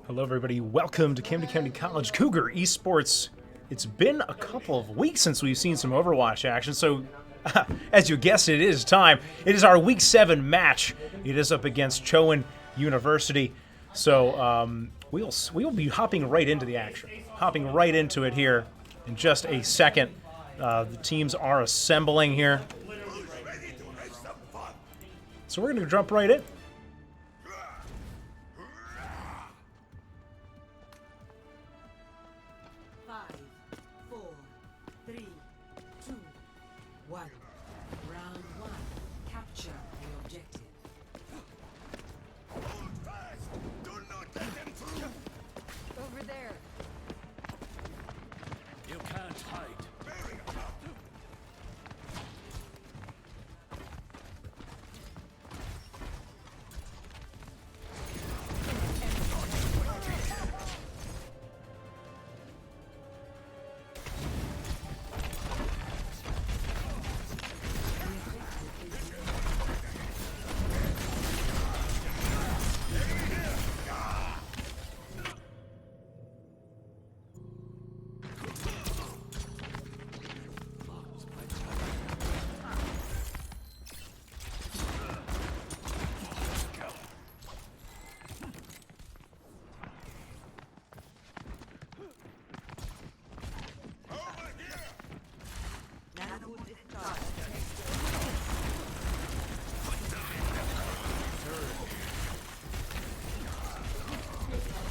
Hello, everybody. Welcome to Camden County College Cougar Esports. It's been a couple of weeks since we've seen some Overwatch action, so as you guessed, it is time. It is our Week 7 match. It is up against Chowan University. So we'll be hopping right into the action. Hopping right into it here in just a second. The teams are assembling here. So we're going to jump right in.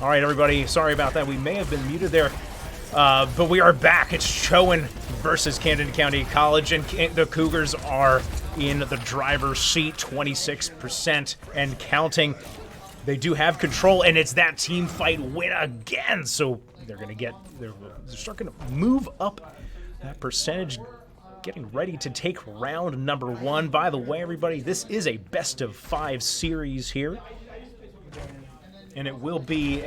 All right, everybody, sorry about that. We may have been muted there, but we are back. It's Chowan versus Camden County College, and the Cougars are in the driver's seat, 26% and counting. They do have control, and it's that team fight win again. So they're starting to move up that percentage, getting ready to take round number 1. By the way, everybody, this is a best-of-5 series here. And it will be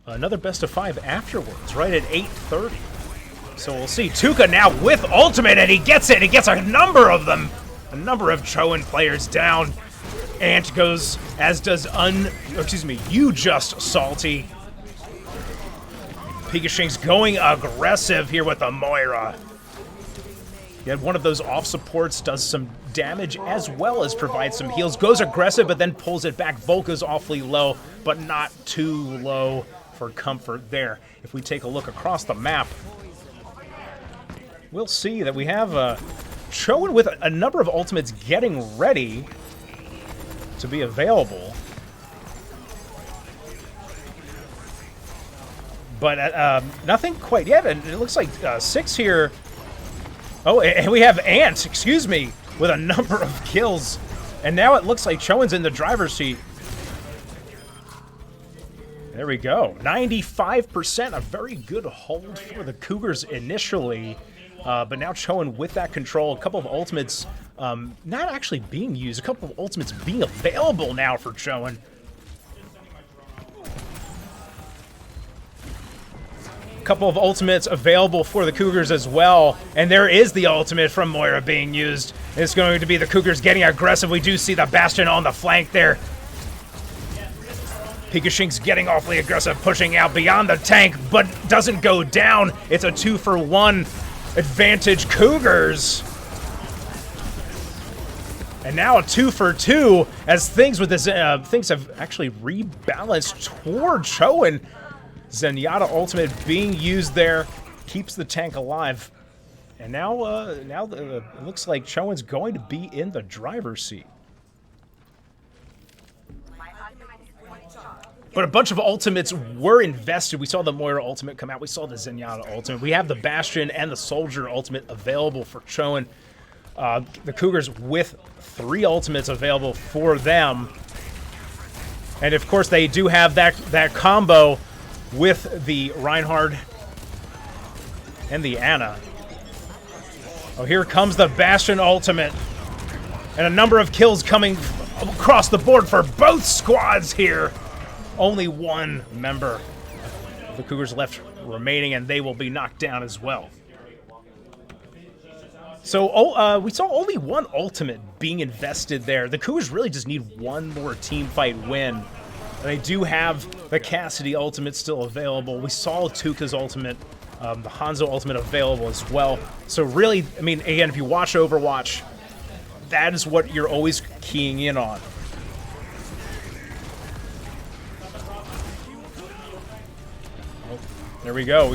another best-of-5 afterwards, right at 8:30. So we'll see. Tuca now with ultimate, and he gets it. He gets a number of them. A number of Chowan players down. Ant goes, as does You Just Salty. Pikashing's going aggressive here with the Moira. Yet one of those off supports does some damage as well as provides some heals. Goes aggressive, but then pulls it back. Volka's awfully low, but not too low for comfort there. If we take a look across the map, we'll see that we have Chowan with a number of ultimates getting ready to be available. But nothing quite yet, and it looks like 6 here. Oh, and we have Ant, with a number of kills. And now it looks like Chowan's in the driver's seat. There we go. 95%, a very good hold for the Cougars initially. But now Chowan with that control, a couple of ultimates not actually being used, a couple of ultimates being available now for Chowan. Couple of ultimates available for the Cougars as well, and there is the ultimate from Moira being used. It's going to be the Cougars getting aggressive. We do see the Bastion on the flank there. Pikashing's getting awfully aggressive, pushing out beyond the tank, but doesn't go down. It's a 2-for-1 advantage Cougars. And now a 2-for-2 as things with this things have actually rebalanced toward Chowan. Zenyatta ultimate being used there, keeps the tank alive. And now it looks like Chowan's going to be in the driver's seat. But a bunch of ultimates were invested. We saw the Moira ultimate come out. We saw the Zenyatta ultimate. We have the Bastion and the Soldier ultimate available for Chowan. The Cougars with 3 ultimates available for them. And of course they do have that combo with the Reinhardt and the Ana. Oh, here comes the Bastion ultimate. And a number of kills coming across the board for both squads here. Only one member of the Cougars left remaining, and they will be knocked down as well. So we saw only one ultimate being invested there. The Cougars really just need one more team fight win. And they do have the Cassidy ultimate still available. We saw Tuka's ultimate, the Hanzo ultimate available as well. So really, I mean, again, if you watch Overwatch, that is what you're always keying in on. Oh, there we go.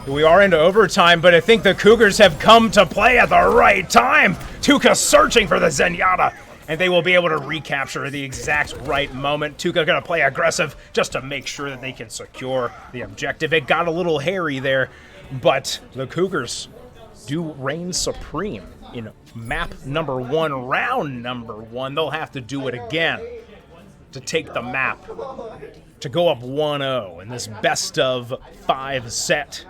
We are into overtime, but I think the Cougars have come to play at the right time. Tuka searching for the Zenyatta, and they will be able to recapture the exact right moment. Tuka gonna play aggressive just to make sure that they can secure the objective. It got a little hairy there, but the Cougars do reign supreme in map number 1, round number 1. They'll have to do it again to take the map, to go up 1-0 in this best of 5 set.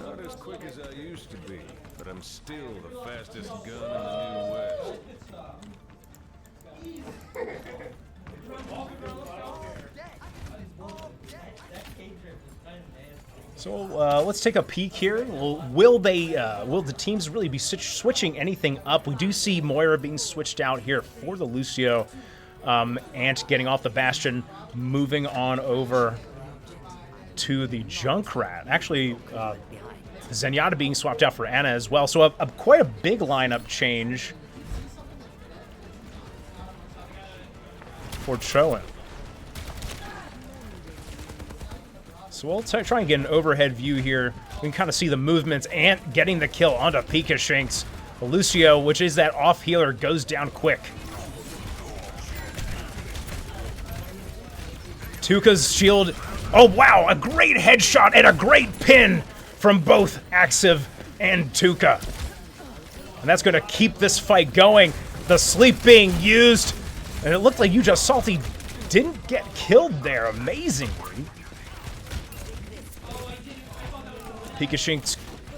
Not as quick as I used to be, but I'm still the fastest gun in the New West. So let's take a peek here. Will the teams really be switching anything up? We do see Moira being switched out here for the Lucio, Ant getting off the Bastion, moving on over to the Junkrat. Actually, Zenyatta being swapped out for Ana as well. So quite a big lineup change for Chowan. So we'll try and get an overhead view here. We can kind of see the movements. Ant getting the kill onto Pika Shanks. Lucio, which is that off healer, goes down quick. Tuka's shield. Oh, wow. A great headshot and a great pin from both Axiv and Tuka. And that's going to keep this fight going. The sleep being used. And it looked like You Just Salty didn't get killed there. Amazingly. Pikashinks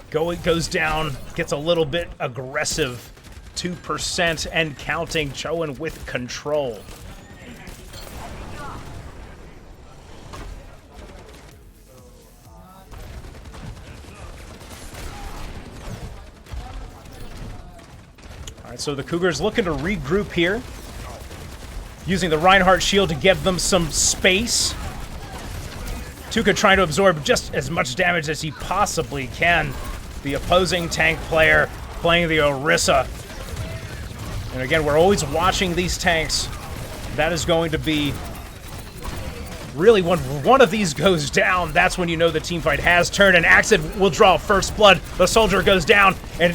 goes down, gets a little bit aggressive. 2% and counting. Chowan with control. All right, so the Cougars looking to regroup here, using the Reinhardt shield to give them some space. Tuka trying to absorb just as much damage as he possibly can. The opposing tank player playing the Orisa. And again, we're always watching these tanks. That is going to be really when one of these goes down, that's when you know the teamfight has turned. And Axiv will draw first blood. The soldier goes down, and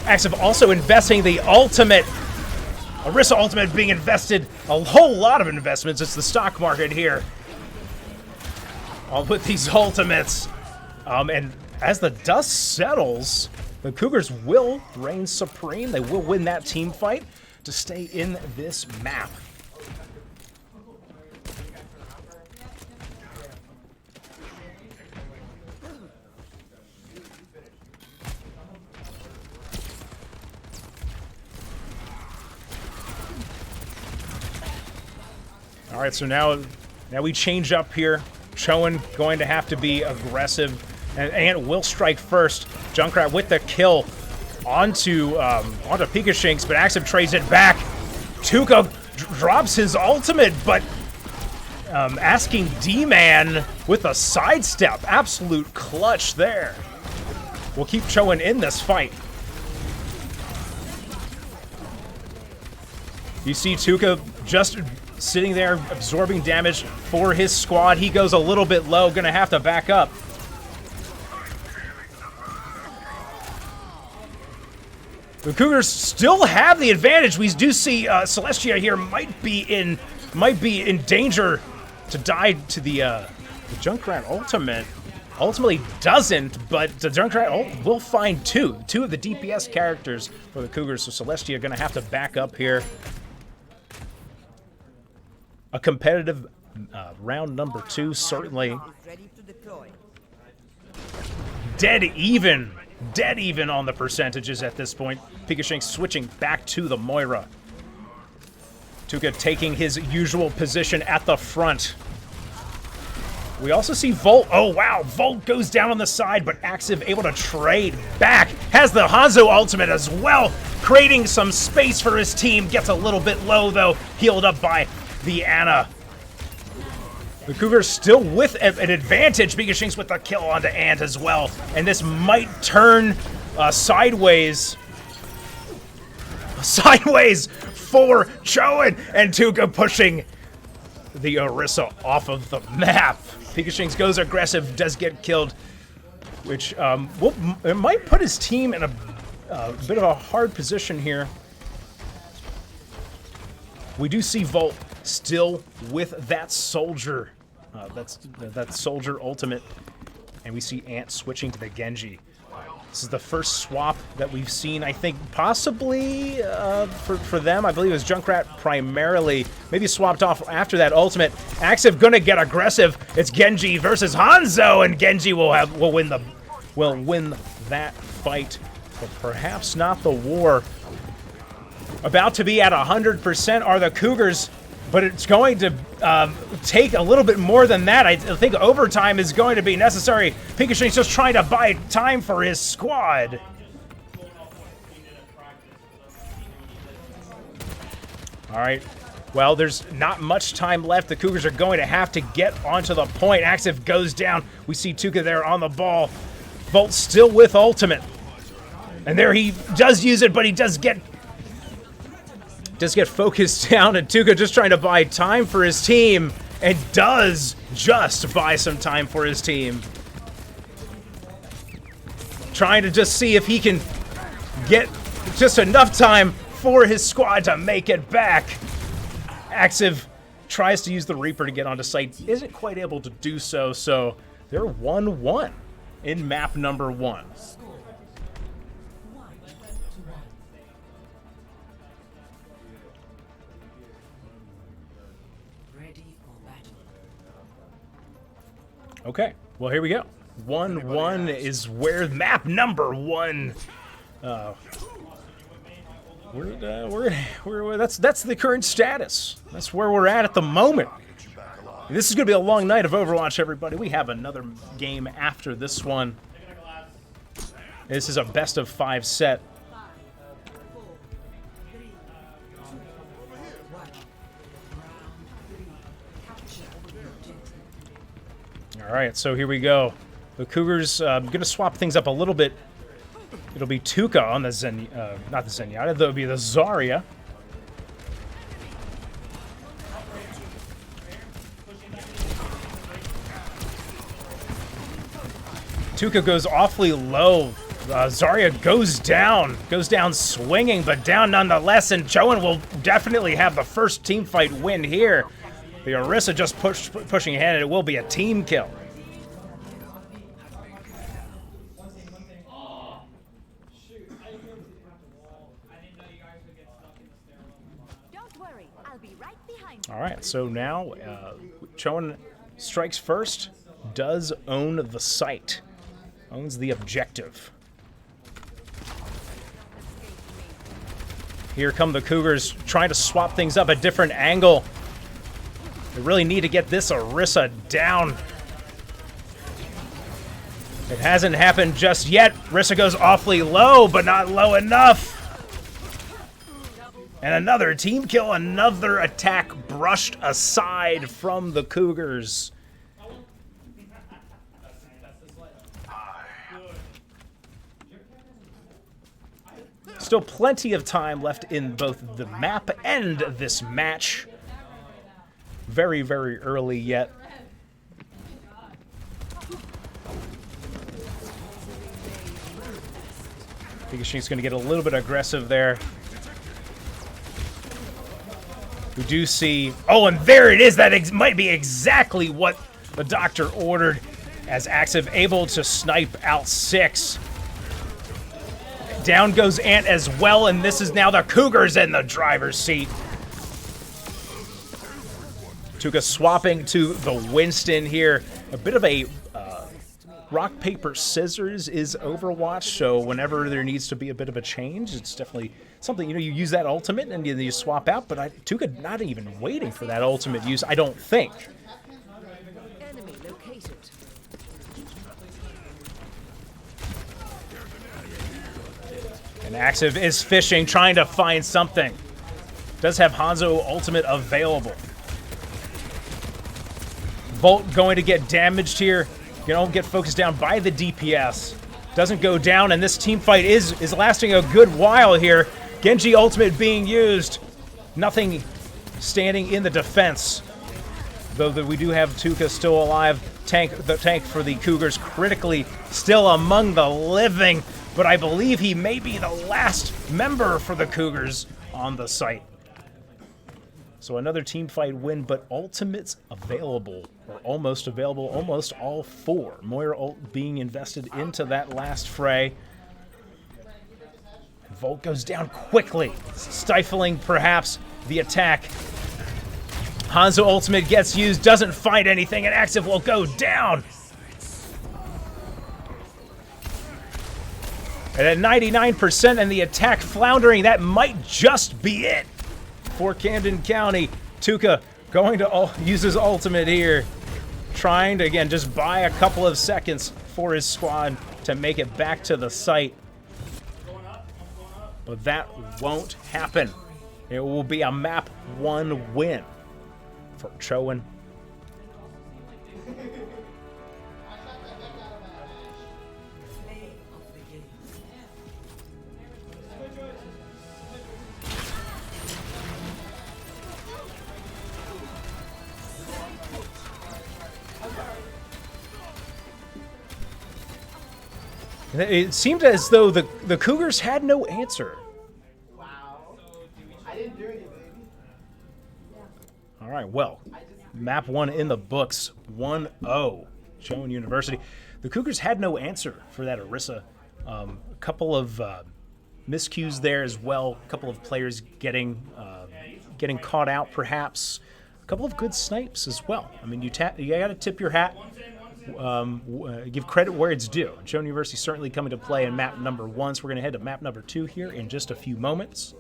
Axiv also investing the ultimate. Orisa ultimate being invested, a whole lot of investments. It's the stock market here. All with these ultimates. And as the dust settles, the Cougars will reign supreme. They will win that team fight to stay in this map. All right, so now we change up here. Chowan going to have to be aggressive, and Ant will strike first. Junkrat with the kill onto Pika Shanks, but Axiv trades it back. Tuka drops his ultimate, but asking D-Man with a sidestep. Absolute clutch there. We'll keep Chowan in this fight. You see Tuka just sitting there absorbing damage for his squad. He goes a little bit low, gonna have to back up. The Cougars still have the advantage. We do see Celestia here might be in danger to die to the Junkrat ultimate. Ultimately doesn't, but the Junkrat will find two of the DPS characters for the Cougars. So Celestia gonna have to back up here. A competitive round number 2, certainly. Dead even on the percentages at this point. Pikashank switching back to the Moira. Tuka taking his usual position at the front. We also see Volt. Oh, wow. Volt goes down on the side, but Active able to trade back. Has the Hanzo ultimate as well, creating some space for his team. Gets a little bit low, though. Healed up by the Ana. The Cougars still with an advantage. Bigashinks with the kill onto Ant as well. And this might turn sideways. Sideways for Chowan. And Tuka pushing the Orisa off of the map. Bigashinks goes aggressive, does get killed, which it might put his team in a bit of a hard position here. We do see Volt still with that soldier. That soldier ultimate. And we see Ant switching to the Genji. This is the first swap that we've seen, I think, possibly for them. I believe it was Junkrat primarily. Maybe swapped off after that ultimate. Active gonna get aggressive. It's Genji versus Hanzo, and Genji will win that fight, but perhaps not the war. About to be at 100% are the Cougars, but it's going to take a little bit more than that. I think overtime is going to be necessary. Pikachu's just trying to buy time for his squad. All right. Well, there's not much time left. The Cougars are going to have to get onto the point. Active goes down. We see Tuka there on the ball. Volt still with ultimate. And there he does use it, but he does get focused down, and Tuka just trying to buy time for his team, and does just buy some time for his team. Trying to just see if he can get just enough time for his squad to make it back. Active tries to use the Reaper to get onto site, isn't quite able to do so, so they're 1-1 in map number 1. Okay, well, here we go. 1-1 is where map number 1. That's the current status. That's where we're at the moment. This is going to be a long night of Overwatch, everybody. We have another game after this one. This is a best of 5 set. All right, so here we go. The Cougars going to swap things up a little bit. It'll be Tuka on the not the Zenyatta, that'll be the Zarya. Tuka goes awfully low. Zarya goes down swinging, but down nonetheless, and Chowan will definitely have the first team fight win here. The Orisa just pushing ahead, and it will be a team kill. Don't worry, I'll be right behind you. All right, so now Chowan strikes first, does own the site, owns the objective. Here come the Cougars trying to swap things up a different angle. They really need to get this Orisa down. It hasn't happened just yet. Orisa goes awfully low, but not low enough. And another team kill, another attack brushed aside from the Cougars. Still plenty of time left in both the map and this match. Very, very early yet. Bigashink's going to get a little bit aggressive there. We do see... Oh, and there it is! That might be exactly what the doctor ordered, as Active able to snipe out 6. Down goes Ant as well, and this is now the Cougars in the driver's seat. Tuka swapping to the Winston here. A bit of a rock, paper, scissors is Overwatch, so whenever there needs to be a bit of a change, it's definitely something, you use that ultimate and you swap out, but Tuka not even waiting for that ultimate use, I don't think. Enemy location And Active is fishing, trying to find something. Does have Hanzo ultimate available. Volt going to get damaged here. You know, get focused down by the DPS. Doesn't go down, and this team fight is lasting a good while here. Genji ultimate being used. Nothing standing in the defense. Though we do have Tuka still alive. The tank for the Cougars critically still among the living, but I believe he may be the last member for the Cougars on the site. So another team fight win, but ultimates available, or almost available, almost all four. Moira ult being invested into that last fray. Volt goes down quickly, stifling perhaps the attack. Hanzo ultimate gets used, doesn't find anything, and Active will go down. And at 99% and the attack floundering, that might just be it for Camden County. Tuka going to use his ultimate here, trying to, again, just buy a couple of seconds for his squad to make it back to the site. But that won't happen. It will be a map 1 win for Chowan. It seemed as though the Cougars had no answer. Wow. I didn't do anything. All right, well, map 1 in the books, 1-0, Chowan University. The Cougars had no answer for that Orisa. A couple of miscues there as well. A couple of players getting caught out, perhaps. A couple of good snipes as well. I mean, you got to tip your hat. Give credit where it's due. Chowan University certainly coming to play in map number 1, so we're going to head to map number 2 here in just a few moments.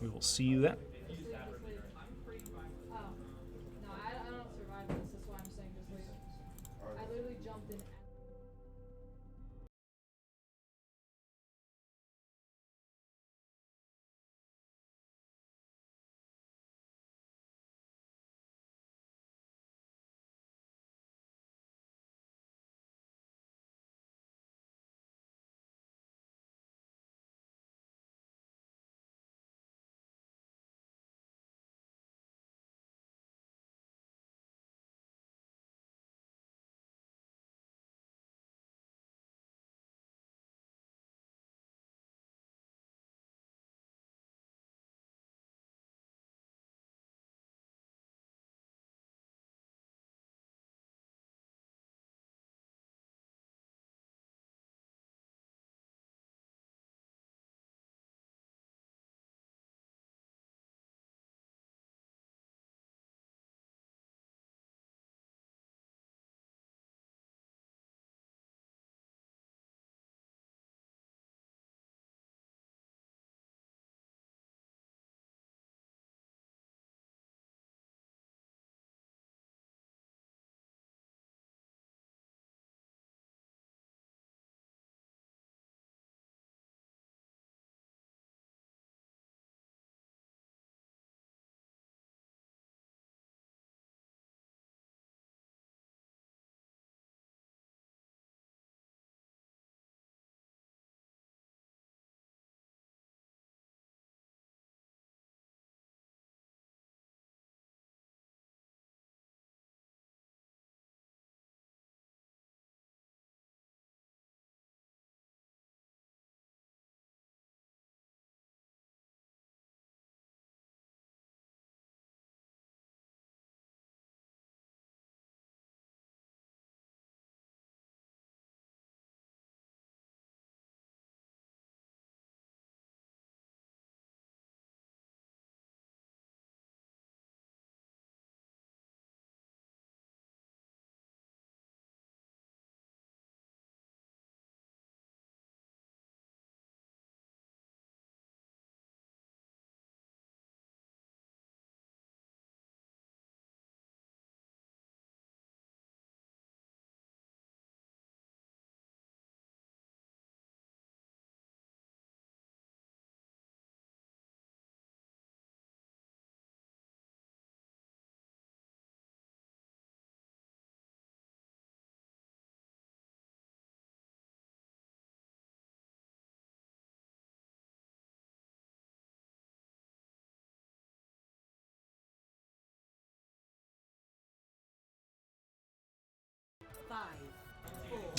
We will see you then.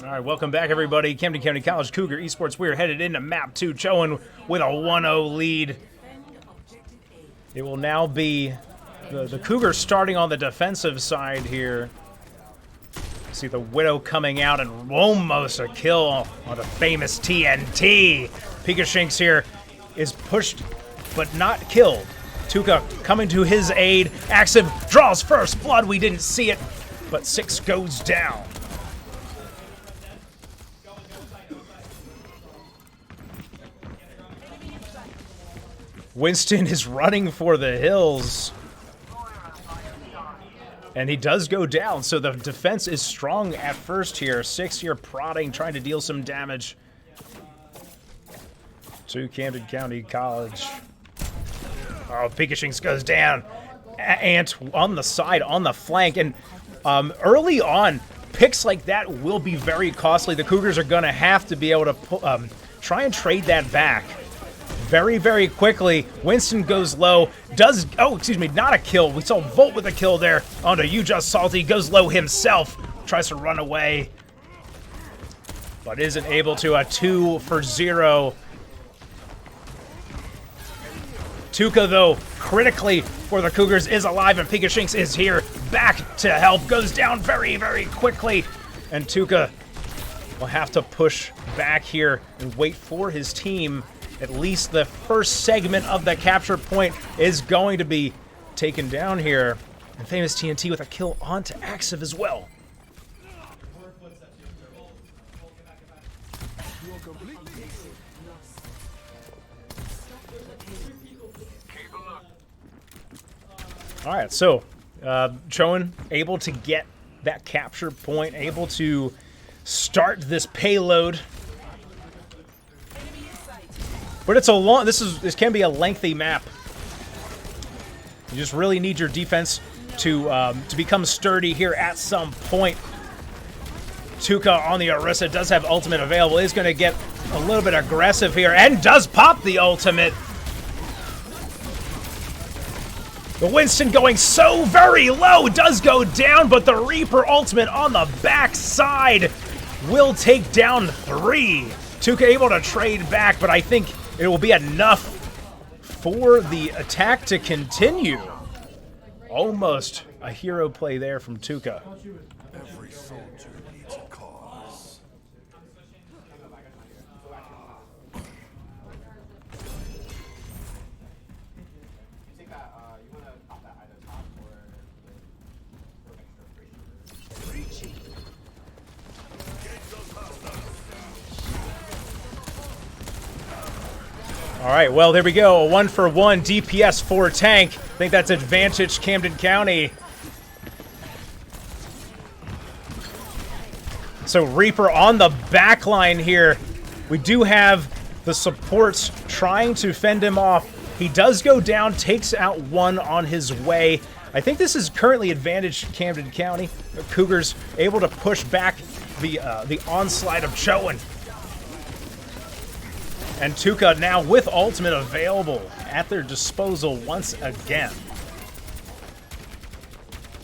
All right, welcome back, everybody. Camden County College Cougar Esports. We're headed into Map 2. Chowan with a 1-0 lead. It will now be the Cougars starting on the defensive side here. See the Widow coming out and almost a kill on the famous TNT. Pikashinks here is pushed but not killed. Tuka coming to his aid. Axiv draws first blood. We didn't see it, but 6 goes down. Winston is running for the hills. And he does go down, so the defense is strong at first here. 6 here prodding, trying to deal some damage to Camden County College. Oh, Pikashinks goes down. Ant on the side, on the flank. And early on, picks like that will be very costly. The Cougars are going to have to be able to try and trade that back. Very, very quickly, Winston goes low, not a kill. We saw Volt with a kill there onto You Just Salty, goes low himself, tries to run away, but isn't able to. A 2 for 0. Tuka, though, critically for the Cougars is alive, and Pikashinks is here, back to help, goes down very, very quickly, and Tuka will have to push back here and wait for his team. At least the first segment of the capture point is going to be taken down here. And famous TNT with a kill onto Axiv as well. All right, so Chowan able to get that capture point, able to start this payload. But it's a long. This can be a lengthy map. You just really need your defense to become sturdy here at some point. Tuka on the Orisa does have ultimate available. Is going to get a little bit aggressive here and does pop the ultimate. The Winston going so very low does go down, but the Reaper ultimate on the backside will take down 3. Tuka able to trade back, but I think it will be enough for the attack to continue. Almost a hero play there from Tuka. Every soldier needs a cause. All right, well, there we go. A 1-for-1 DPS for tank. I think that's advantage Camden County. So Reaper on the back line here. We do have the supports trying to fend him off. He does go down, takes out 1 on his way. I think this is currently advantage Camden County. The Cougars able to push back the onslaught of Chowan. And Tuka now with ultimate available at their disposal once again.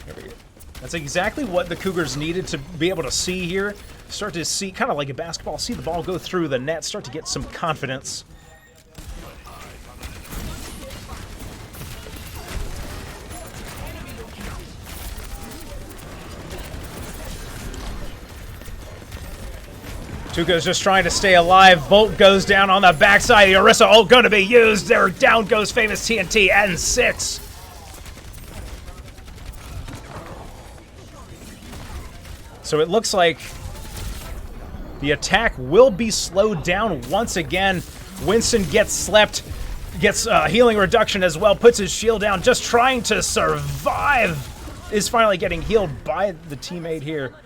There we go. That's exactly what the Cougars needed to be able to see here. Start to see, kind of like a basketball, see the ball go through the net, start to get some confidence. Tuka's just trying to stay alive. Volt goes down on the backside. The Orisa ult going to be used. There, down goes famous TNT and 6. So it looks like the attack will be slowed down once again. Winston gets slept, gets healing reduction as well, puts his shield down, just trying to survive. Is finally getting healed by the teammate here.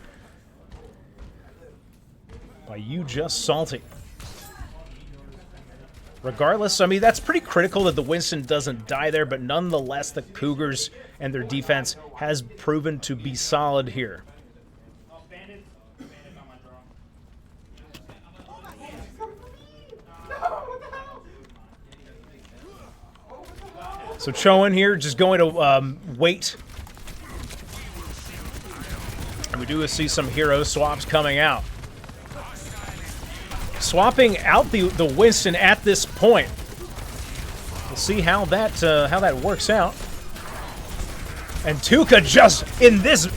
By You Just Salty. Regardless, I mean, that's pretty critical that the Winston doesn't die there, but nonetheless, the Cougars and their defense has proven to be solid here. So Chowan here just going to wait. And we do see some hero swaps coming out. swapping out the Winston at this point. We'll see how that works out. And Tuca just in this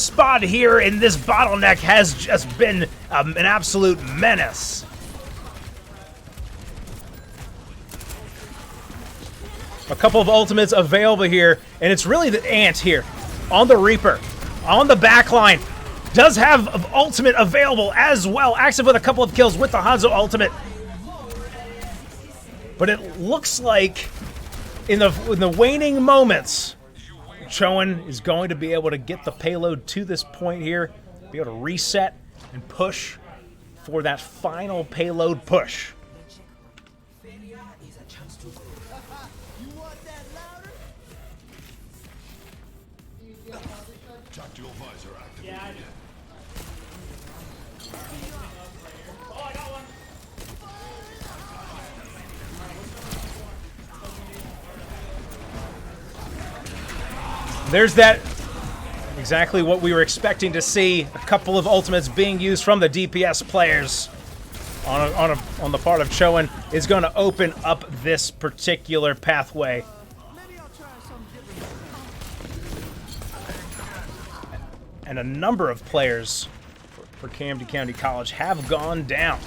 spot here, in this bottleneck, has just been an absolute menace. A couple of ultimates available here, and it's really the Ant here on the Reaper, on the backline. Does have ultimate available as well. Active with a couple of kills with the Hanzo ultimate. But it looks like in the waning moments, Chowan is going to be able to get the payload to this point here, be able to reset and push for that final payload push. Tactical visor activated. There's that, exactly what we were expecting to see. A couple of ultimates being used from the DPS players on the part of Chowan is going to open up this particular pathway. And a number of players for Camden County College have gone down.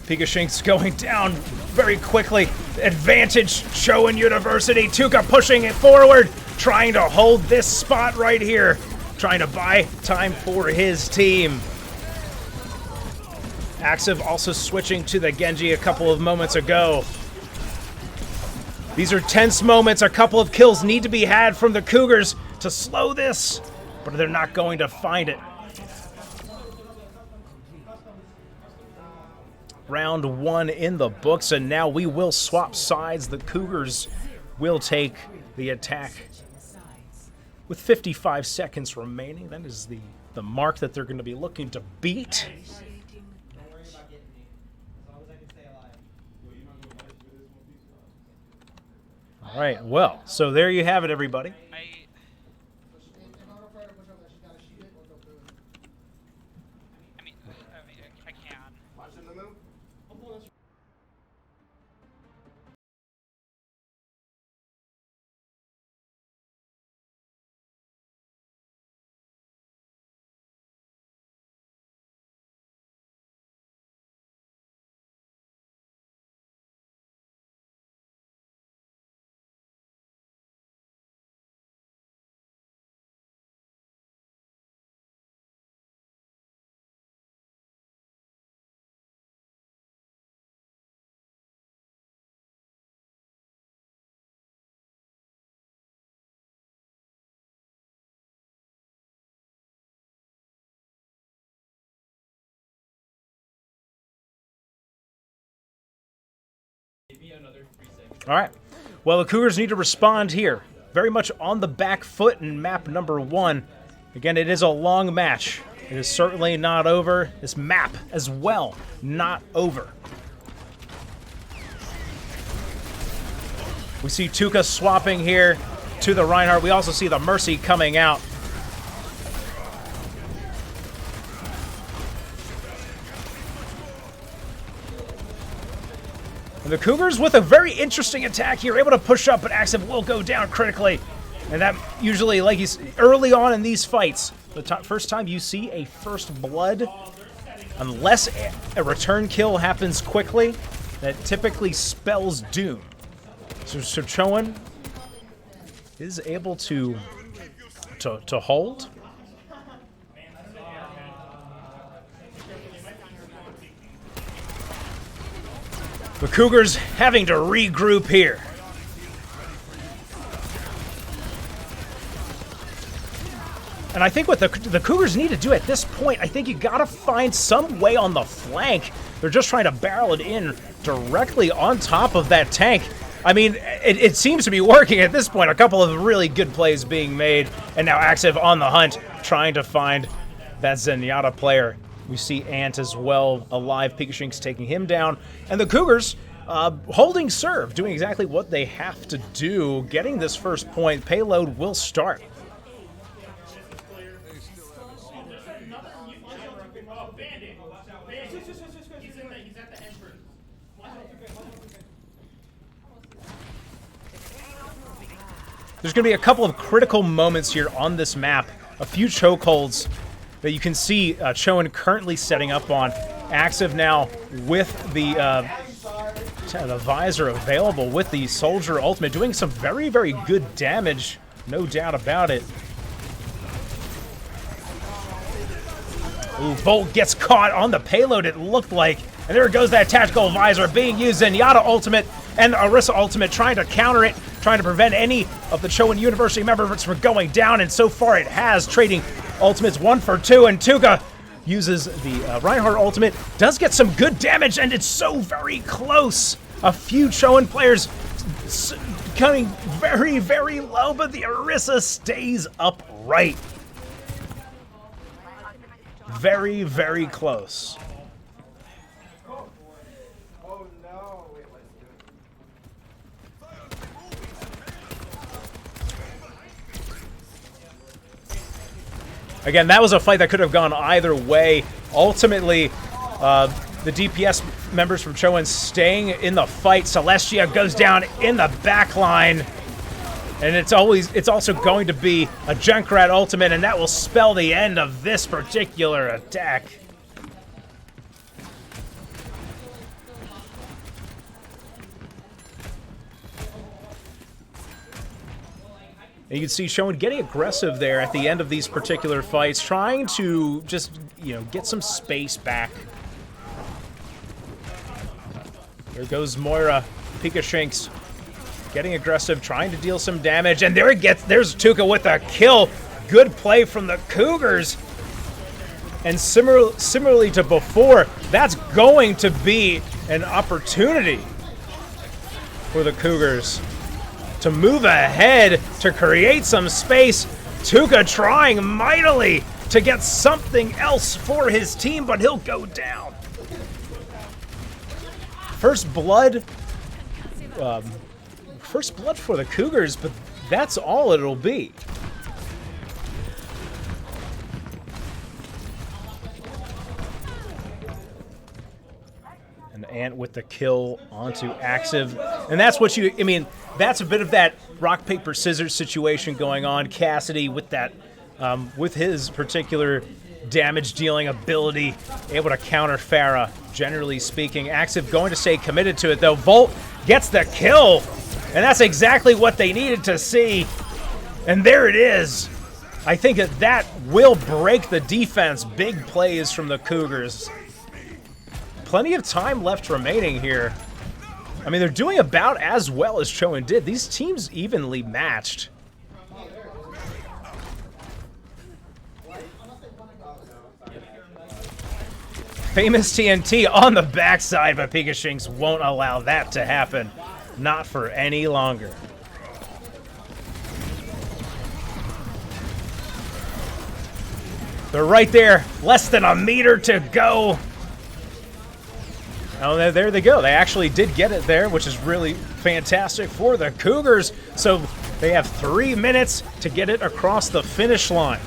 Pikashink's going down very quickly. Advantage Chowan University. Tuca pushing it forward, trying to hold this spot right here, trying to buy time for his team. Axiv also switching to the Genji a couple of moments ago. These are tense moments. A couple of kills need to be had from the Cougars to slow this, but they're not going to find it. Round one in the books, and now we will swap sides. The Cougars will take the attack with 55 seconds remaining. That is the mark that they're going to be looking to beat. All right, well, so there you have it, everybody. All right. Well, the Cougars need to respond here. Very much on the back foot in map number one. Again, it is a long match. It is certainly not over. This map as well, not over. We see Tuca swapping here to the Reinhardt. We also see the Mercy coming out. And the Cougars with a very interesting attack here, able to push up, but Axel will go down critically. And that usually, like he's early on in these fights, the first time you see a first blood, unless a return kill happens quickly, that typically spells doom. So Chowan is able to hold. The Cougars having to regroup here. And I think what the Cougars need to do at this point, I think you gotta find some way on the flank. They're just trying to barrel it in directly on top of that tank. I mean, it seems to be working at this point. A couple of really good plays being made, and now Active on the hunt, trying to find that Zenyatta player. We see Ant as well alive. Pikashink's taking him down. And the Cougars holding serve, doing exactly what they have to do, getting this first point. Payload will start. There's going to be a couple of critical moments here on this map. A few chokeholds that you can see Chowan currently setting up on. Active now with the visor available with the Soldier ultimate, doing some very, very good damage, no doubt about it. Ooh, Volt gets caught on the payload, it looked like. And there goes that tactical visor being used. Zenyatta ultimate and Orisa ultimate trying to counter it, trying to prevent any of the Chowan University members from going down. And so far it has, trading ultimates 1 for 2. And Tuka uses the Reinhardt ultimate, does get some good damage, and it's so very close. A few Chowan players coming very, very low, but the Orisa stays upright. Very, very close. Oh no. Wait, let's do it. Again, that was a fight that could have gone either way. Ultimately, the DPS members from Chowan staying in the fight. Celestia goes down in the back line. And it's also going to be a Junkrat ultimate, and that will spell the end of this particular attack. And you can see Chowan getting aggressive there at the end of these particular fights, trying to just, get some space back. There goes Moira. Pika Shanks getting aggressive, trying to deal some damage, and there's Tuka with a kill. Good play from the Cougars. And similarly to before, that's going to be an opportunity for the Cougars to move ahead, to create some space. Tuka trying mightily to get something else for his team, but he'll go down. First blood for the Cougars, but that's all it'll be. And Ant with the kill onto Active. And that's what that's a bit of that rock, paper, scissors situation going on. Cassidy with that, with his particular damage dealing ability, able to counter Pharah, generally speaking. Active going to stay committed to it though. Volt gets the kill, and that's exactly what they needed to see. And there it is. I think that will break the defense. Big plays from the Cougars. Plenty of time left remaining here. I mean, they're doing about as well as Chowan did. These teams evenly matched. Famous TNT on the backside, but Pika Shanks won't allow that to happen. Not for any longer. They're right there. Less than a meter to go. Oh, there they go. They actually did get it there, which is really fantastic for the Cougars. So they have 3 minutes to get it across the finish line.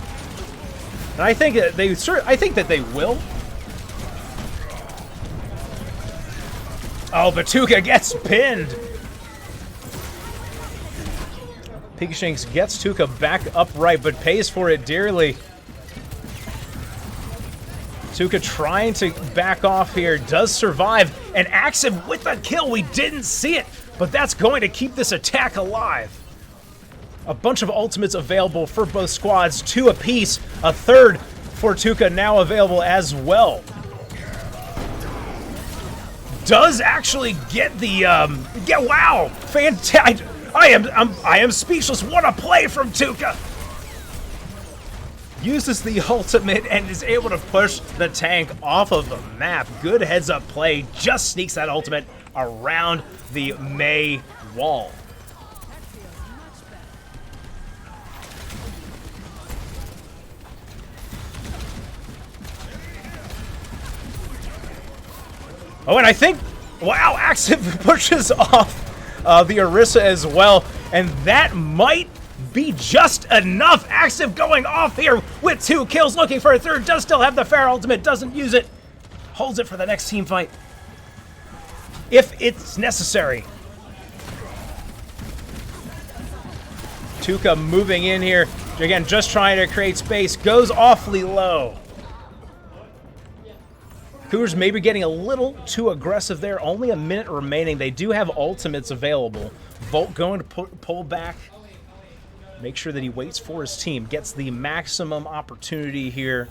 And I think that they will. Oh, Batuka gets pinned. Pika Shanks gets Tuka back upright, but pays for it dearly. Tuka trying to back off here, does survive, and Active with a kill. We didn't see it, but that's going to keep this attack alive. A bunch of ultimates available for both squads, 2 apiece, a third for Tuka now available as well. Does actually get the wow, fantastic! I am speechless. What a play from Tuka! Uses the ultimate and is able to push the tank off of the map. Good heads-up play. Just sneaks that ultimate around the Mei wall. Oh, and I think Wow, Active pushes off the Orisa as well, and that might be just enough. Active going off here with 2 kills, looking for a third, does still have the Fair ultimate, doesn't use it, holds it for the next team fight if it's necessary. Tuca moving in here, again, just trying to create space, goes awfully low. Cougars maybe getting a little too aggressive there. Only a minute remaining. They do have ultimates available. Volt going to pull back. Make sure that he waits for his team. Gets the maximum opportunity here.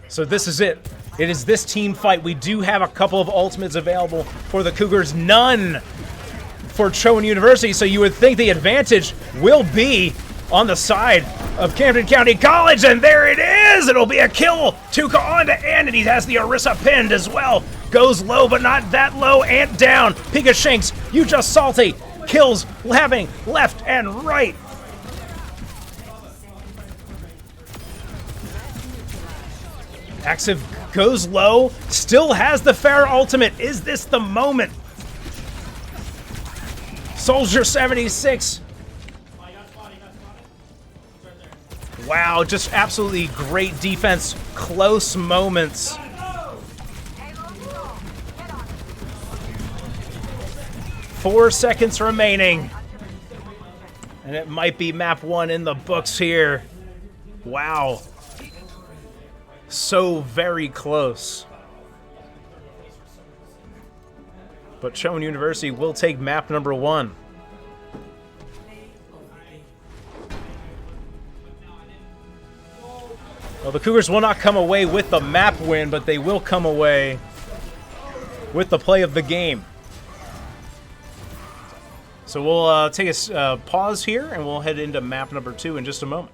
So this is it. It is this team fight. We do have a couple of ultimates available for the Cougars. None for Chowan University. So you would think the advantage will be on the side of Camden County College, and there it is! It'll be a kill! Tuca on to Ant, and he has the Orisa pinned as well. Goes low, but not that low. Ant down. Pika Shanks, you just salty. Kills having left and right. Active goes low, still has the Fair ultimate. Is this the moment? Soldier 76. Wow, just absolutely great defense. Close moments. Four seconds remaining. And it might be map 1 in the books here. Wow. So very close. But Chowan University will take map number 1. Well, the Cougars will not come away with the map win, but they will come away with the play of the game. So we'll take a pause here, and we'll head into map number 2 in just a moment.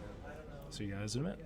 See you guys in a minute.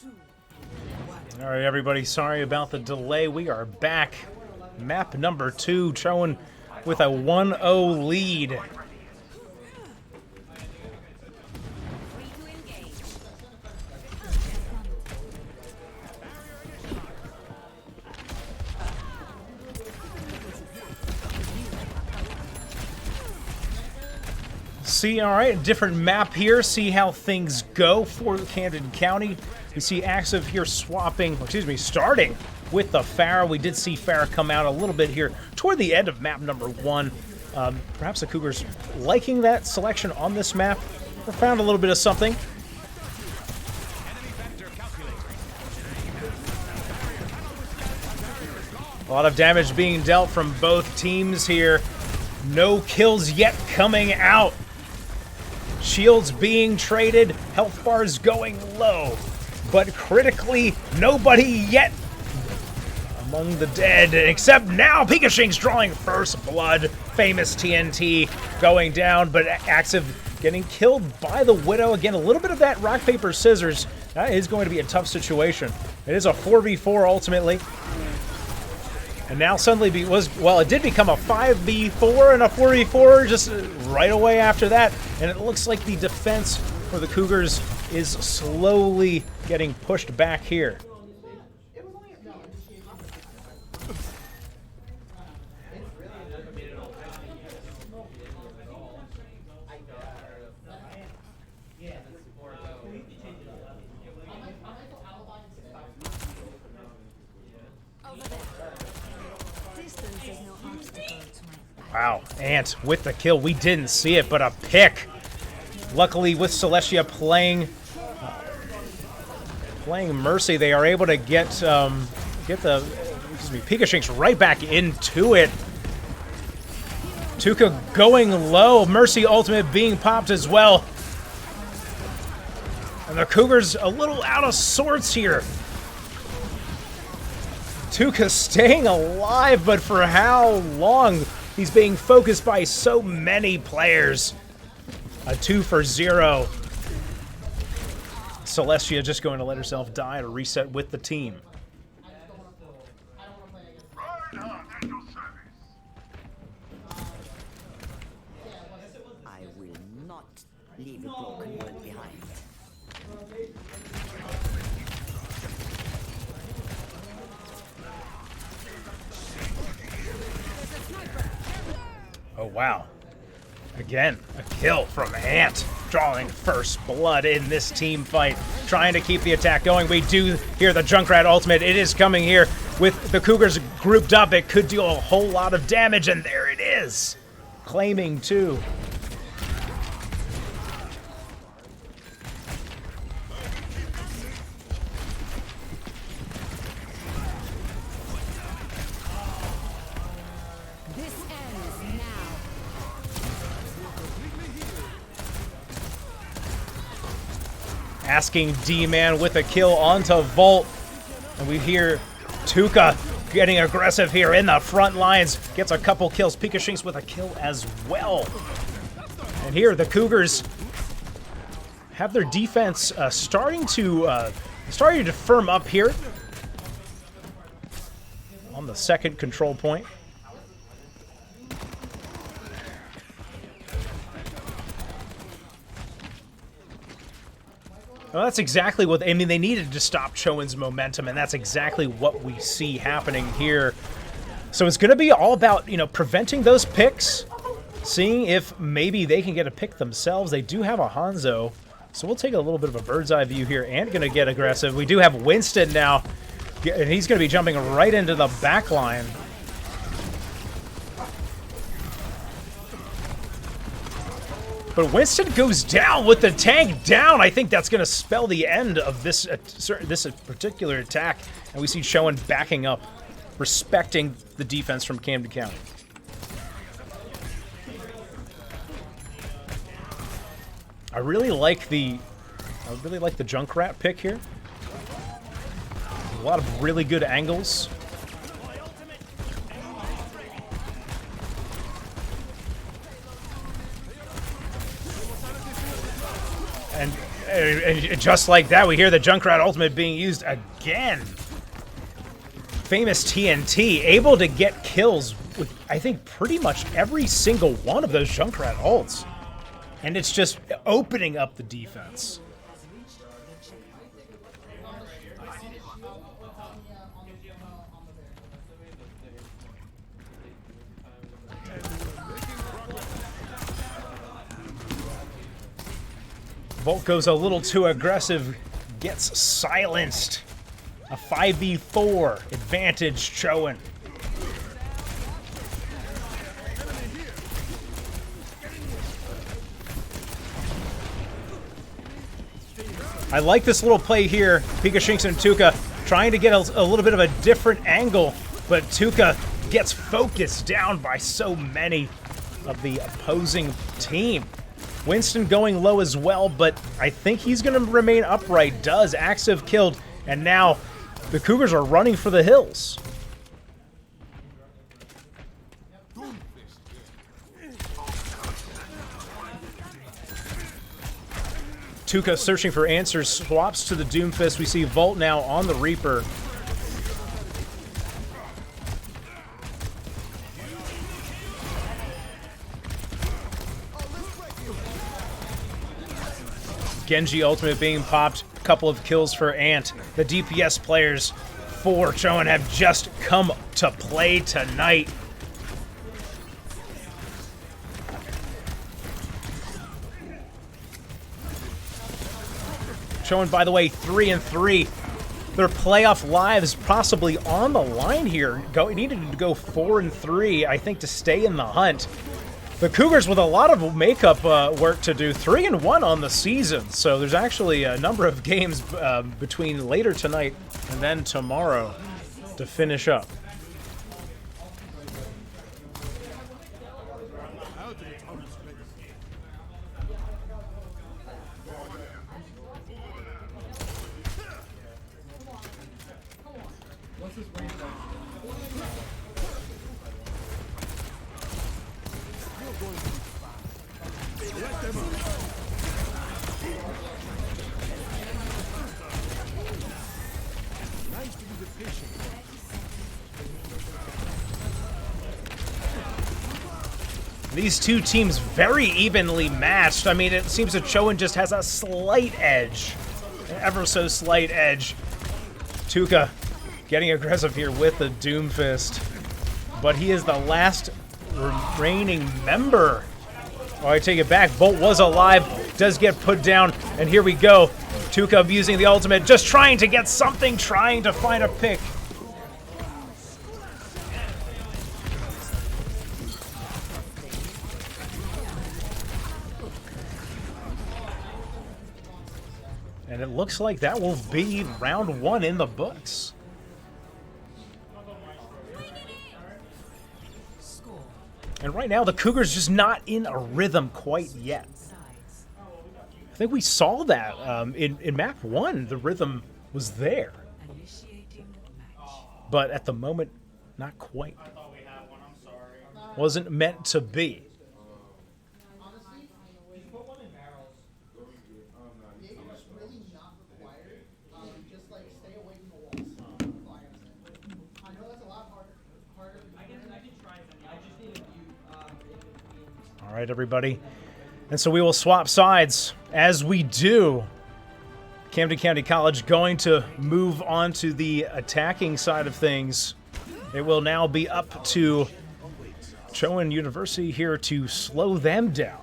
All right, everybody, sorry about the delay. We are back. Map number 2, Chowan with a 1-0 lead. Free to engage. See, all right, different map here. See how things go for Camden County. We see Active here starting with the Farah. We did see Farah come out a little bit here toward the end of map number 1. Perhaps the Cougars liking that selection on this map. Or found a little bit of something. A lot of damage being dealt from both teams here. No kills yet coming out. Shields being traded, health bars going low. But critically, nobody yet among the dead, except now Pikashink's drawing first blood. Famous TNT going down, but Active getting killed by the Widow. Again, a little bit of that rock, paper, scissors. That is going to be a tough situation. It is a 4v4 ultimately. And now suddenly it did become a 5v4 and a 4v4 just right away after that. And it looks like the defense for the Cougars is slowly getting pushed back here. Wow, Ant with the kill. We didn't see it, but a pick. Luckily, with Celestia playing Mercy, they are able to get Pikashinks right back into it. Tuka going low. Mercy ultimate being popped as well. And the Cougars a little out of sorts here. Tuka staying alive, but for how long? He's being focused by so many players. A 2-for-0. Celestia just going to let herself die to reset with the team. I will not leave a broken world behind. Oh, wow. Again, a kill from Ant, drawing first blood in this team fight, trying to keep the attack going. We do hear the Junkrat ultimate. It is coming here with the Cougars grouped up. It could deal a whole lot of damage, and there it is. Claiming two. Asking D-Man with a kill onto Volt. And we hear Tuka getting aggressive here in the front lines. Gets a couple kills. Pikashinks with a kill as well. And here the Cougars have their defense starting to firm up here on the second control point. Well, that's exactly what, they needed to stop Chowan's momentum, and that's exactly what we see happening here. So it's going to be all about, preventing those picks, seeing if maybe they can get a pick themselves. They do have a Hanzo, so we'll take a little bit of a bird's eye view here and going to get aggressive. We do have Winston now, and he's going to be jumping right into the back line. But Winston goes down with the tank down. I think that's going to spell the end of this particular attack. And we see Chowan backing up, respecting the defense from Camden County. I really like the Junkrat pick here. A lot of really good angles. And just like that, we hear the Junkrat ultimate being used again. Famous TNT, able to get kills with, I think, pretty much every single one of those Junkrat ults. And it's just opening up the defense. Volt goes a little too aggressive, gets silenced. A 5v4 advantage, Chowan. I like this little play here. Pika Shinx and Tuka trying to get a little bit of a different angle, but Tuka gets focused down by so many of the opposing team. Winston going low as well, but I think he's going to remain upright. Does. Axiv killed, and now the Cougars are running for the hills. Tuka searching for answers, swaps to the Doomfist. We see Volt now on the Reaper. Genji ultimate being popped. A couple of kills for Ant. The DPS players for Chowan have just come to play tonight. Chowan, by the way, 3-3. Their playoff lives possibly on the line here. Needed to go 4-3, I think, to stay in the hunt. The Cougars with a lot of makeup work to do. 3-1 on the season, so there's actually a number of games between later tonight and then tomorrow to finish up. These two teams very evenly matched. I mean, it seems that Chowan just has a slight edge, an ever so slight edge. Tuka getting aggressive here with the Doomfist, but he is the last remaining member. Oh, I take it back. Volt was alive, does get put down, and here we go. Tuka using the ultimate, just trying to get something, trying to find a pick. And it looks like that will be round one in the books. And right now, the Cougars just not in a rhythm quite yet. I think we saw that in map one. The rhythm was there. But at the moment, not quite. Wasn't meant to be. All right, everybody. And so we will swap sides. As we do, Camden County College going to move on to the attacking side of things. It will now be up to Chowan University here to slow them down.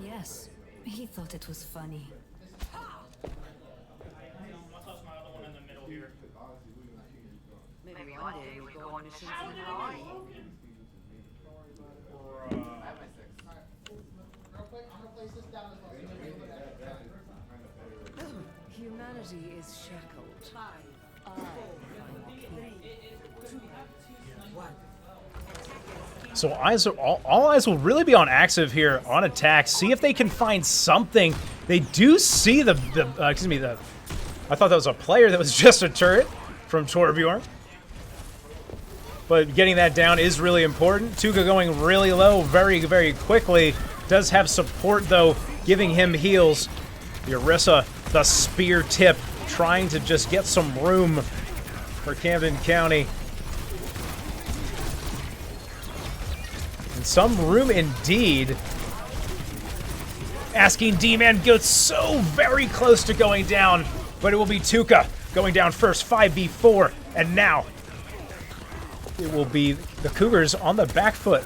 Yes, he thought it was funny. Maybe one day we go on a shoot in Hawaii. Humanity is shackled. So eyes are, all eyes will really be on Axiv here on attack. See if they can find something. They do see the I thought that was a player that was just a turret from Torbjorn. but getting that down is really important. Tuka going really low very, very quickly. Does have support, though, giving him heals. Yarissa, the spear tip, trying to just get some room for Camden County. And some room indeed. Asking D-Man gets so very close to going down, but it will be Tuka going down first, 5v4, and now it will be the Cougars on the back foot.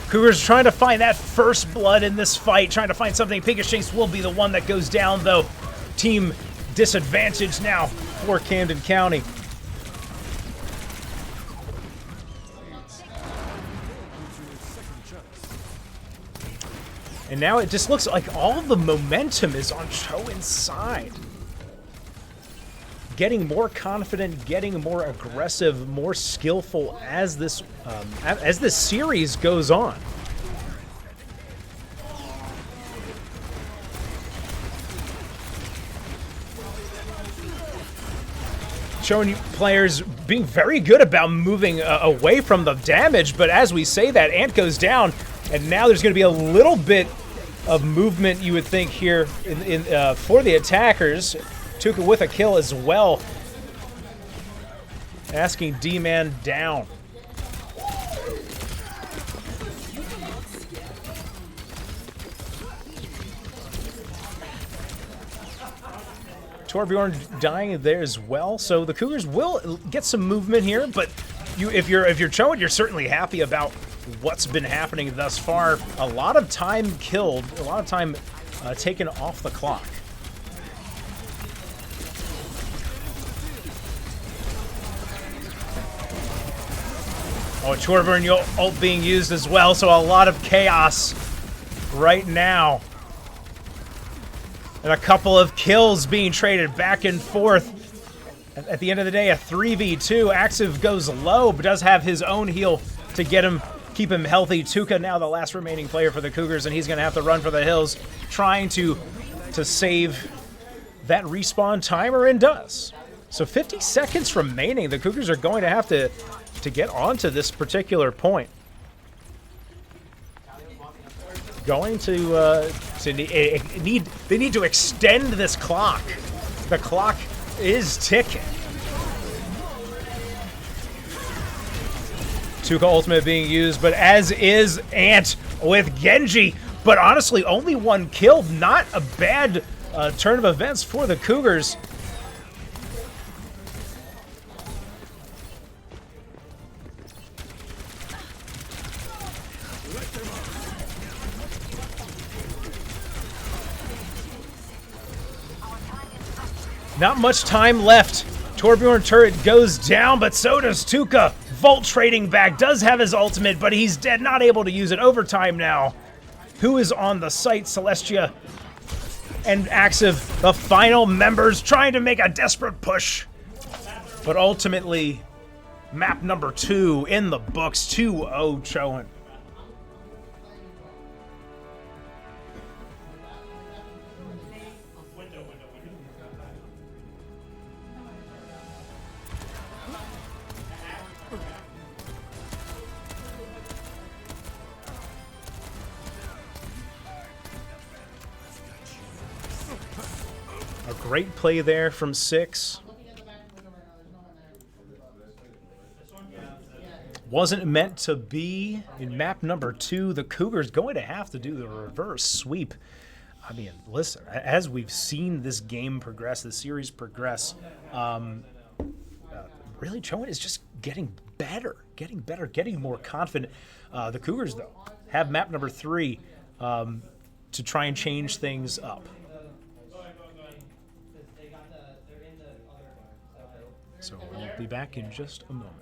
Cougars trying to find that first blood in this fight, trying to find something. Pinkish Jinx will be the one that goes down, though. Team disadvantage now for Camden County. And now it just looks like all the momentum is on Chowan's side. Getting more confident, getting more aggressive, more skillful as this series goes on. Showing players being very good about moving away from the damage, but as we say that, Ant goes down, and now there's going to be a little bit of movement, you would think, here for the attackers. Tuka with a kill as well. Asking D-Man down. Torbjorn dying there as well. So the Cougars will get some movement here, but if you're Chowan, you're certainly happy about what's been happening thus far. A lot of time killed, a lot of time taken off the clock. Oh, Torbjorn ult being used as well, so a lot of chaos right now. And a couple of kills being traded back and forth. At the end of the day, a 3v2. Axiv goes low, but does have his own heal to keep him healthy. Tuka now the last remaining player for the Cougars, and he's going to have to run for the hills, trying to save that respawn timer, and does. So 50 seconds remaining. The Cougars are going to have to get onto this particular point. Going to they need to extend this clock. The clock is ticking. Tuka ultimate being used, but as is Ant with Genji. But honestly, only one kill. Not a bad turn of events for the Cougars. Not much time left. Torbjorn turret goes down, but so does Tuka. Volt trading back, does have his ultimate, but he's dead, not able to use it. Overtime now. Who is on the site? Celestia and Axiv, the final members, trying to make a desperate push. But ultimately, map number 2 in the books, 2-0 Chowan. A great play there from 6. Wasn't meant to be. In map number 2, the Cougars going to have to do the reverse sweep. I mean, listen, as we've seen this game progress, the series progress, really Chowan is just getting better, getting more confident. The Cougars, though, have map number 3 to try and change things up. So we'll be back in just a moment.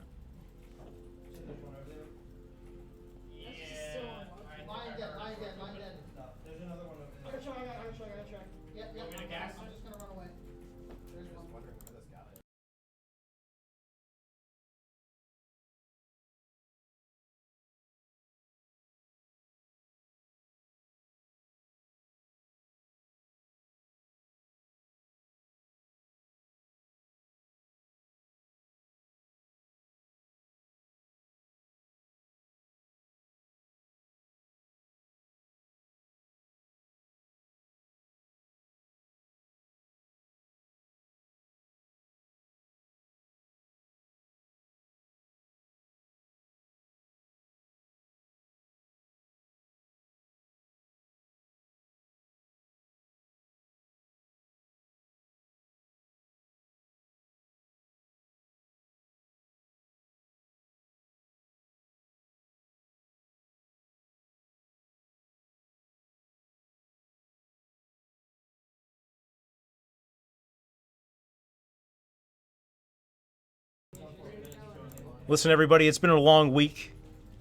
Listen, everybody, it's been a long week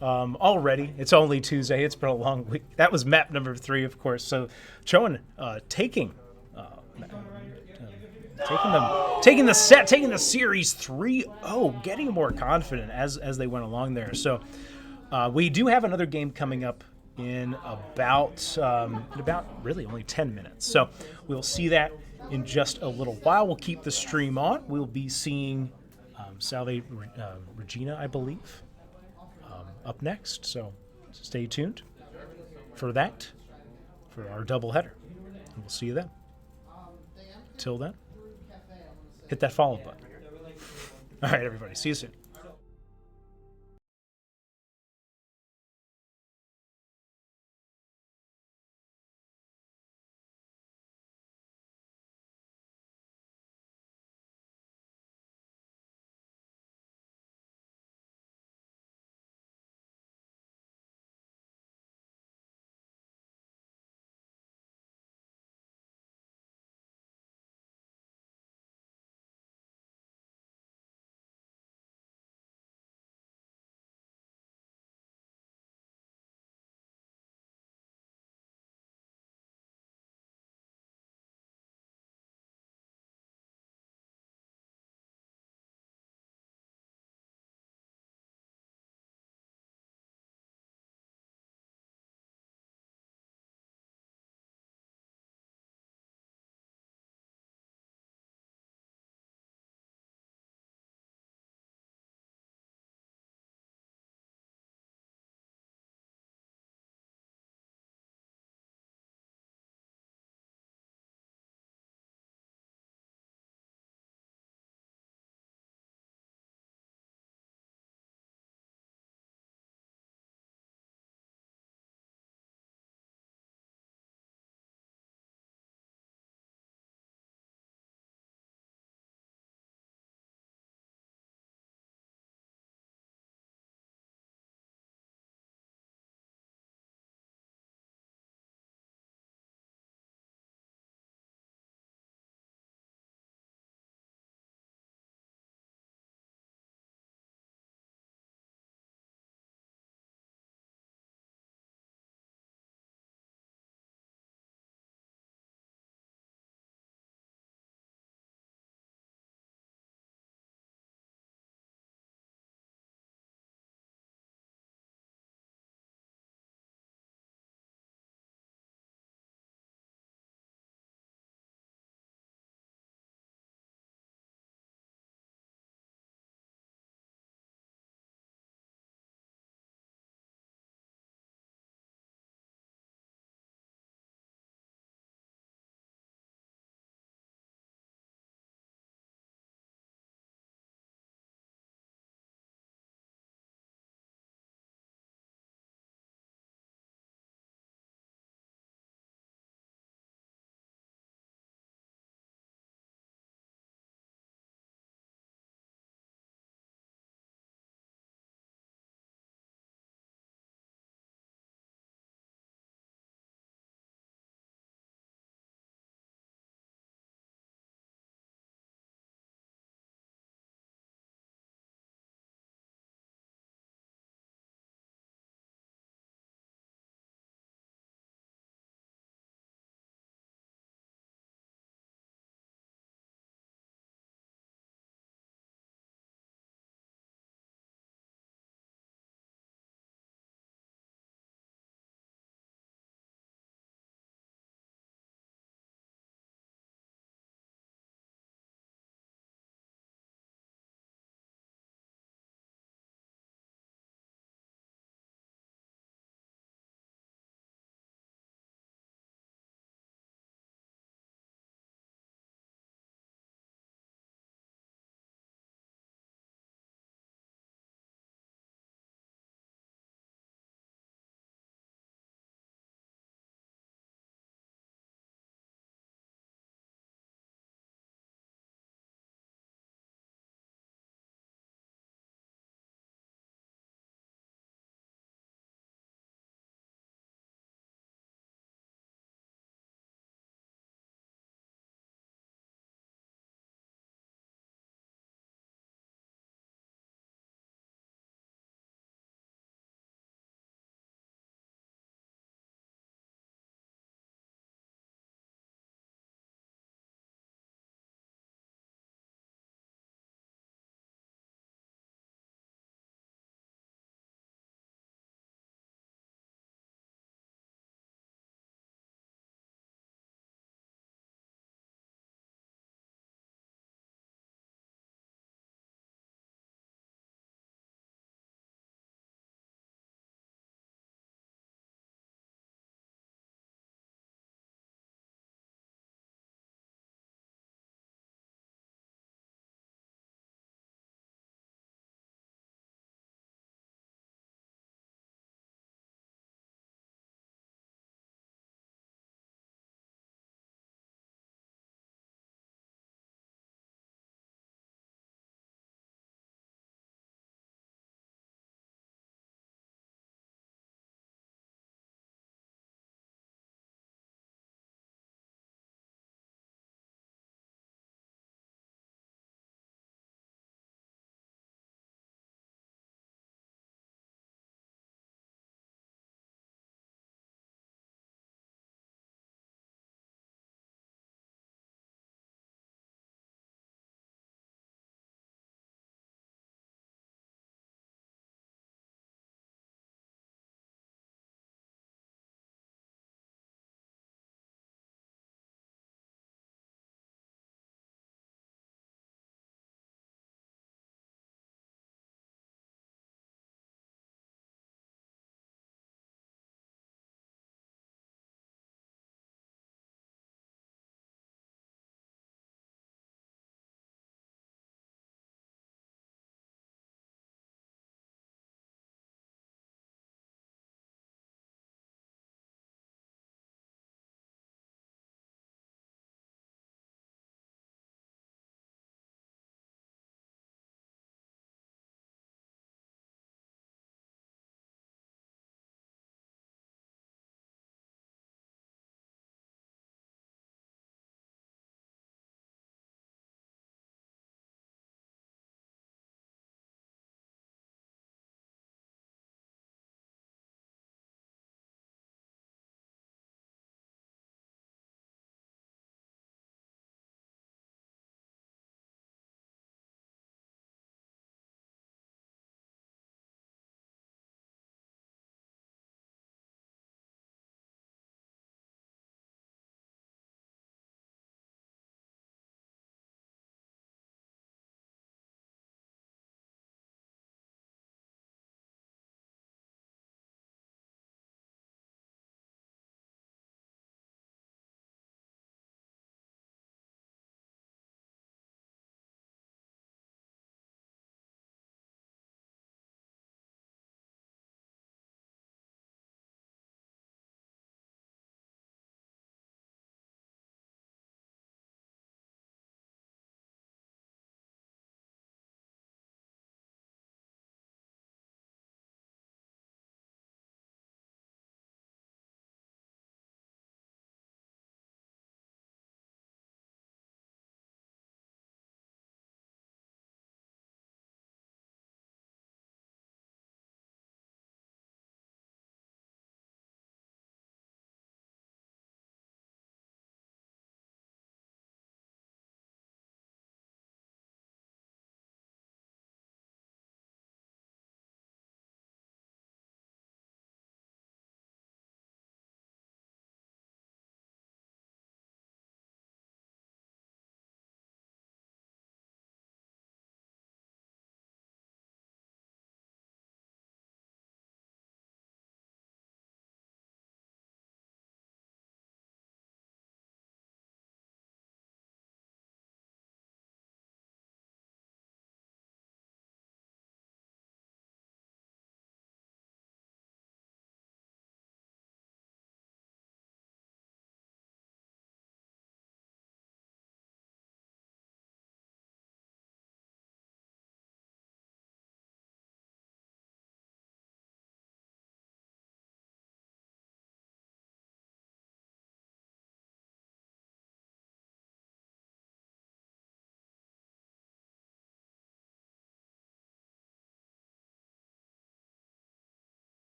already. It's only Tuesday. It's been a long week. That was map number 3, of course. So, Chowan taking the series 3-0, getting more confident as they went along there. So, we do have another game coming up in about really only 10 minutes. So, we'll see that in just a little while. We'll keep the stream on. We'll be seeing Salve Regina, I believe, up next. So stay tuned for that, for our doubleheader. And we'll see you then. Till then, hit that follow button. All right, everybody. See you soon.